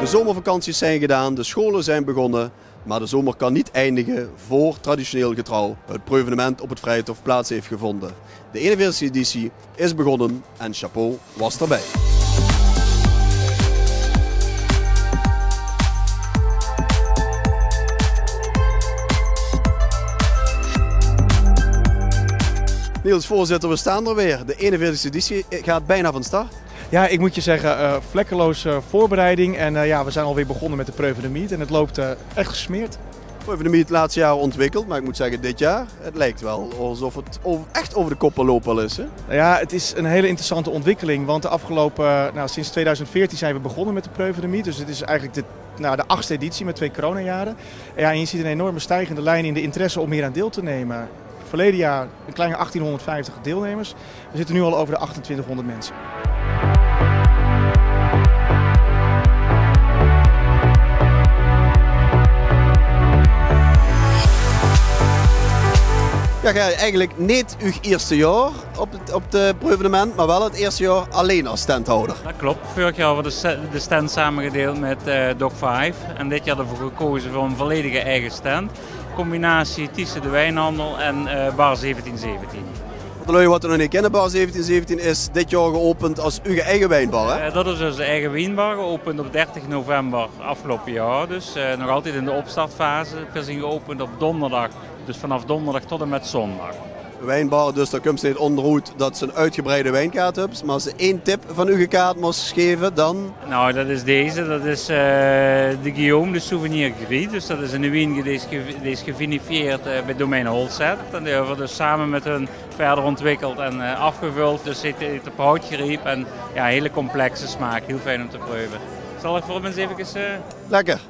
De zomervakanties zijn gedaan, de scholen zijn begonnen, maar de zomer kan niet eindigen voor traditioneel getrouw het proevenement op het Vrijthof plaats heeft gevonden. De 41e editie is begonnen en chapeau was erbij. Niels, voorzitter, we staan er weer. De 41e editie gaat bijna van start. Ja, ik moet je zeggen, vlekkeloos voorbereiding en we zijn alweer begonnen met de Preuve de Miet en het loopt echt gesmeerd. Preuve de Miet het laatste jaar ontwikkeld, maar ik moet zeggen dit jaar, het lijkt wel alsof het echt over de koppen lopen is. Hè? Ja, het is een hele interessante ontwikkeling, want de afgelopen, sinds 2014 zijn we begonnen met de Preuve de Miet, dus het is eigenlijk de 8e editie met 2 coronajaren. Ja, en je ziet een enorme stijgende lijn in de interesse om hier aan deel te nemen. Verleden jaar een kleine 1850 deelnemers. We zitten nu al over de 2800 mensen. Ja, eigenlijk niet uw eerste jaar op de proevenement, maar wel het eerste jaar alleen als standhouder. Dat klopt. Vorig jaar hebben we de stand samengedeeld met Dog 5 en dit jaar ervoor gekozen voor een volledige eigen stand. Combinatie Thyssen de Wijnhandel en Bar 1717. Voor de lui wat we nog niet kennen, Bar 1717 is dit jaar geopend als uw eigen wijnbar, hè? Dat is onze eigen wijnbar, geopend op 30 november afgelopen jaar. Dus nog altijd in de opstartfase. We zijn geopend op donderdag, dus vanaf donderdag tot en met zondag. Wijnbar, dus daar komt ze niet onderuit dat ze een uitgebreide wijnkaart hebben. Maar als ze één tip van uw kaart moest geven, dan... Nou, dat is deze. Dat is de Guillaume de Souvenir Gris. Dus dat is een wijn die is gevinifieerd bij Domein Holset. En die hebben we dus samen met hun verder ontwikkeld en afgevuld. Dus het heeft op hout geriep en ja, hele complexe smaak. Heel fijn om te proeven. Zal ik voor mensen even... Lekker!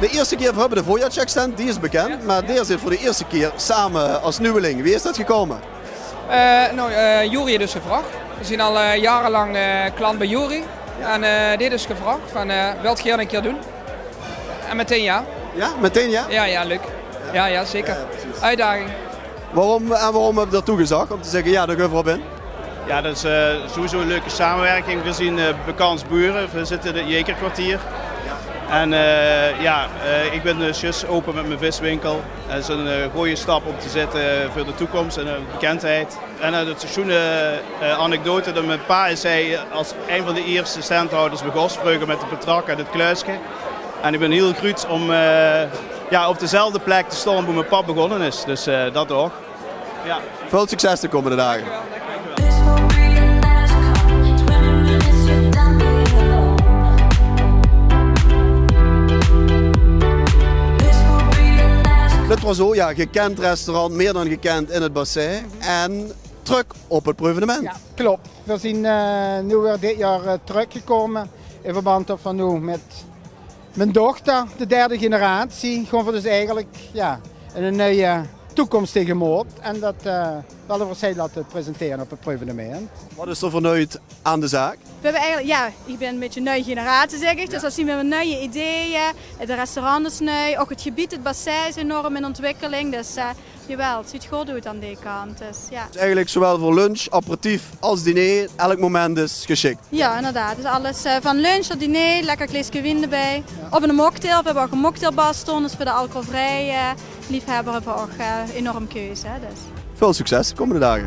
De eerste keer hebben we de Voyagek stand, die is bekend, maar deze zit voor de eerste keer samen als nieuweling. Wie is dat gekomen? Juri is dus gevraagd. We zijn al jarenlang klant bij Juri. Ja. En dit is gevraagd van, wilt je een keer doen? En meteen ja. Ja, meteen ja? Ja, leuk. Ja, zeker. Ja, uitdaging. Waarom heb je dat toegezegd? Om te zeggen, ja, daar gaan we op in? Ja, dat is sowieso een leuke samenwerking. We zien bekend buren, we zitten in het Jekerkwartier. En ik ben dus juist open met mijn viswinkel. Dat is een goede stap om te zetten voor de toekomst en de bekendheid. En de schoene anekdote dat mijn pa is als een van de eerste standhouders begon spreuken met de betrak en het kluisje. En ik ben heel groet om op dezelfde plek te staan waar mijn pap begonnen is. Dus dat ook. Ja. Veel succes de komende dagen. Dit was zo, ja, gekend restaurant, meer dan gekend in het bassin en terug op het proevenement. Ja, klopt. We zijn nu weer dit jaar teruggekomen in verband van nu met mijn dochter, de 3e generatie. Gewoon voor dus eigenlijk een nieuwe toekomst tegemoet en dat willen we zij laten presenteren op het proevenement. Wat is er vernieuwd aan de zaak? We hebben eigenlijk, ik ben een beetje een nieuwe generatie zeg ik, dus dat zien we met nieuwe ideeën. Het restaurant is nieuw, ook het gebied, het bassin is enorm in ontwikkeling. Dus jawel, het ziet goed uit aan die kant. Dus, ja. Dus eigenlijk zowel voor lunch, aperitief als diner, elk moment is geschikt. Ja, inderdaad. Dus alles van lunch tot diner, lekker kleesje wijn erbij. Ja. Of een mocktail, we hebben ook een mocktailbar staan, dus voor de alcoholvrije liefhebber hebben we ook enorm keuze. Dus. Veel succes de komende dagen.